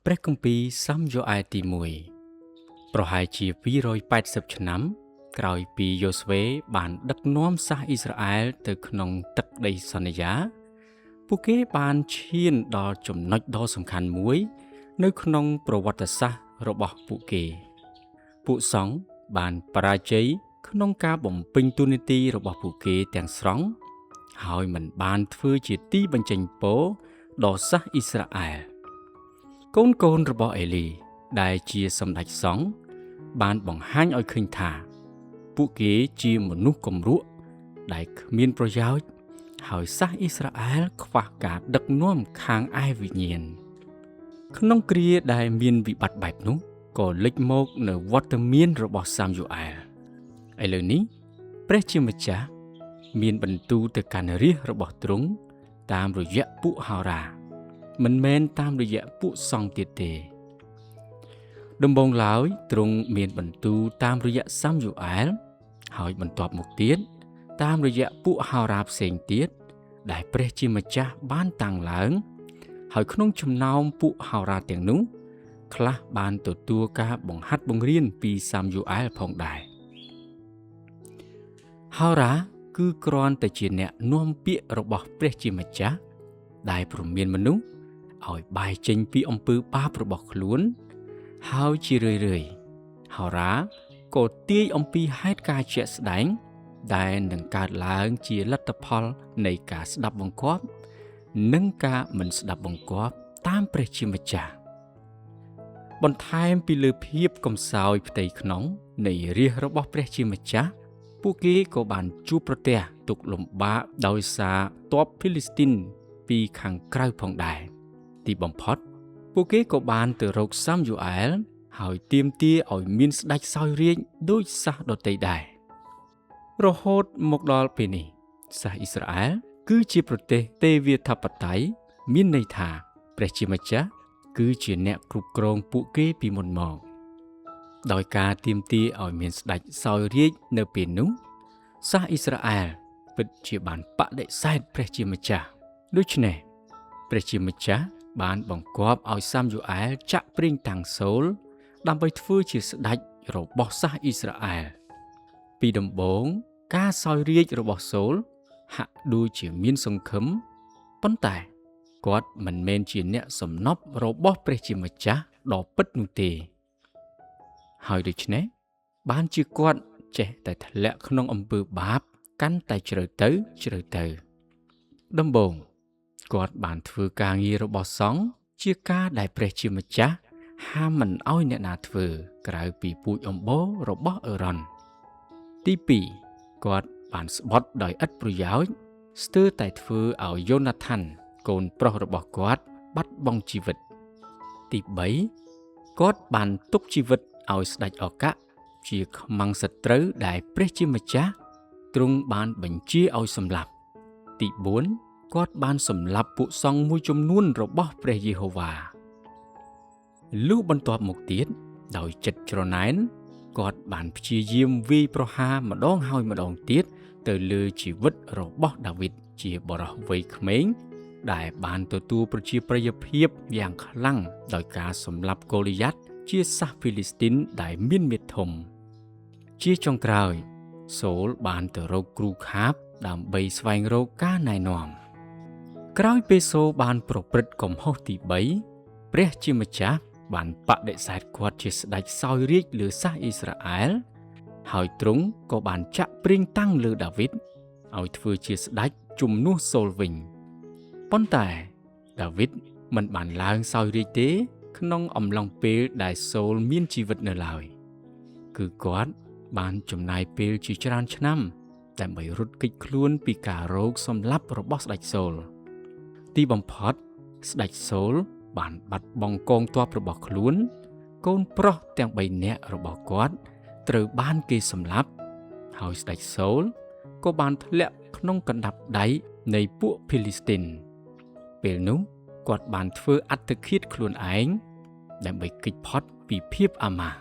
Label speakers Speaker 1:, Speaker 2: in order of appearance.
Speaker 1: ព្រះគម្ពីរសាមយ៉ូអែលទី1ប្រហែលជា280ឆ្នាំក្រោយពីយូស្វេបានដឹកនាំសាសអ៊ីស្រាអែលទៅក្នុងទឹកដីសន្យាពួកគេបានឈានដល់ចំណុចដ៏សំខាន់មួយនៅក្នុងប្រវត្តិសាស្ត្ររបស់ពួកគេពួកសង្ឃបានបរាជ័យក្នុងការបំពេញតួនាទីរបស់ពួកគេទាំងស្រុងហើយមិនបានធ្វើជាទីបញ្ចេញពរដល់សាសអ៊ីស្រាអែលកូនរបស់អេលីដែលជាសម្ដេចសង្ឃបានបង្ហាញឲ្យឃើញថាពួកគេជាមនុស្សគំរក់ដែលគ្មានប្រយោជន៍ហើយសាសអ៊ីស្រាអែលខ្វះការដឹកនាំខាងឯវិញ្ញាណក្នុងគ្រាដែលមានវិបត្តិបែបនោះក៏លេចមកនៅវត្តមានរបស់សាមយ៉ូអែលឥឡូវនេះព្រះជាម្ចាស់មានបន្ទូលទៅកាន់រាជរបស់ទ្រង់តាមរយៈពួកហោរាមិនមែនតាមរយៈពួកសង្ឃទៀតទេដំបូងឡើយទ្រង់មានបន្ទូលតាមរយៈសាមយ៉ូអែលហើយបន្ទាប់មកទៀតតាមរយៈពួកហោរាផ្សេងទៀតដែលព្រះជាម្ចាស់បានតាំងឡើងហើយក្នុងចំណោមពួកហោរាទាំងនោះខ្លះបានទទួលការបង្ហាត់បង្រៀនពីសាមយ៉ូអែលផងដែរហោរាគឺគ្រាន់តែជាអ្នកនាំពាក្យរបស់ព្រះជាម្ចាស់ដែលព្រមានមនុស្សឲ្យបែរចេញពីអំពើបាបរបស់ខ្លួនហើយជារឿយៗហោរាក៏ទាយអំពីហេតុការណ៍ជាក់ស្ដែងដែលនឹងកើតឡើងជាលទ្ធផលនៃការស្ដាប់បង្គាប់និងការមិនស្ដាប់បង្គាប់តាមព្រះជាម្ចាស់បន្ថែមពីលើភាពកំសោយផ្ទៃក្នុងនៃរាជរបស់ព្រះជាម្ចាស់ពួកគេក៏បានជួបប្រទះទុក្ខលំបាកដោយសារទ័ពភីលីស្ទីនពីខាងក្រៅផងដែរទីបំផុតពួកគេក៏បានទៅរកសាមយ៉ូអែលហើយទាមទារឲ្យមានស្ដេចសោយរាជ្យដូចសាសដទៃដែររហូតមកដល់ពេលនេះសាសអ៊ីស្រាអែលគឺជាប្រទេសទេវាធិបតេយ្យមានន័យថាព្រះជាម្ចាស់គឺជាអ្នកគ្រប់គ្រងពួកគេពីមុនមកដោយការទាមទារឲ្យមានស្ដេចសោយរាជ្យនៅពេលនោះសាសអ៊ីស្រាអែលពិតជាបានបដិសេធព្រះជាម្ចាស់ដូច្នេះព្រះជាម្ចាស់បានបង្គាប់ឲ្យសាមយ៉ូអែលចាក់ប្រេងតាំងសូលដើម្បីធ្វើជាស្ដេចរបស់សាសអ៊ីស្រាអែលពីដំបូងការសោយរាជ្យរបស់សូលហាក់ដូចជាមានសង្ឃឹមប៉ុន្តែគាត់មិនមែនជាអ្នកសំណប់របស់ព្រះជាម្ចាស់ដ៏ពិតនោះទេហើយដូច្នេះបានជាគាត់ចេះតែធ្លាក់ក្នុងអំពើបាបកាន់តែជ្រៅទៅដំបូងគាត់បានធ្វើការងាររបស់សង្ឃជាការដែលព្រះជាម្ចាស់ហាមមិនឲ្យអ្នកណាធ្វើក្រៅពីពូជអម្បូររបស់អេរ៉ុនទី2គាត់បានស្បត់ដោយឥតប្រយោជន៍ស្ទើរតែធ្វើឲ្យយ៉ូណាថានកូនប្រុសរបស់គាត់បាត់បង់ជីវិតទី3គាត់បានទុកជីវិតឲ្យស្ដេចអាកាជាខ្មាំងសត្រូវដែលព្រះជាម្ចាស់ទ្រង់បានបញ្ជាឲ្យសម្លាប់ទី4គាត់បានសម្លាប់ពួកសង្ឃមួយចំនួនរបស់ព្រះយេហូវ៉ាលុះបន្ទាប់មកទៀតដោយចិត្តច្រណែនគាត់បានព្យាយាមវាយប្រហារម្ដងហើយម្ដងទៀតទៅលើជីវិតរបស់ដាវីតជាបុរសវ័យក្មេងដែលបានទទួលប្រជាប្រិយភាពយ៉ាងខ្លាំងដោយការសម្លាប់កូលីយ៉ាតជាសាសភីលីស្ទីនដែលមានមាឌធំជាចុងក្រោយសូលបានទៅរកគ្រូខាបដើម្បីស្វែងរកការណែនាំក្រោយពេលសូលបានប្រព្រឹត្តកំហុសទី3ព្រះជាម្ចាស់បានបដិសេធគាត់ជាស្ដេចសោយរាជ្យលើសាសអ៊ីស្រាអែលហើយទ្រង់ក៏បានចាក់ប្រេងតាំងលើដាវីតឲ្យធ្វើជាស្ដេចជំនួសសូលវិញប៉ុន្តែដាវីតមិនបានឡើងសោយរាជ្យទេក្នុងអំឡុងពេលដែលសូលមានជីវិតនៅឡើយគឺគាត់បានចំណាយពេលជាច្រើនឆ្នាំដើម្បីរត់គេចខ្លួនពីការរោគសម្លាប់របស់ស្ដេចសូលទីបំផុតស្ដេចសូលបានបាត់បង់កងទ័ពរបស់ខ្លួនកូនប្រុសទាំង3នាក់របស់គាត់ត្រូវបានគេសម្លាប់ហើយស្ដេចសូលក៏បានធ្លាក់ក្នុងកណ្ដាប់ដៃនៃពួកភីលីស្ទីនពេលនោះគាត់បានធ្វើអត្តឃាតខ្លួនឯងដើម្បីគេចផុតពីភាពអាម៉ាស់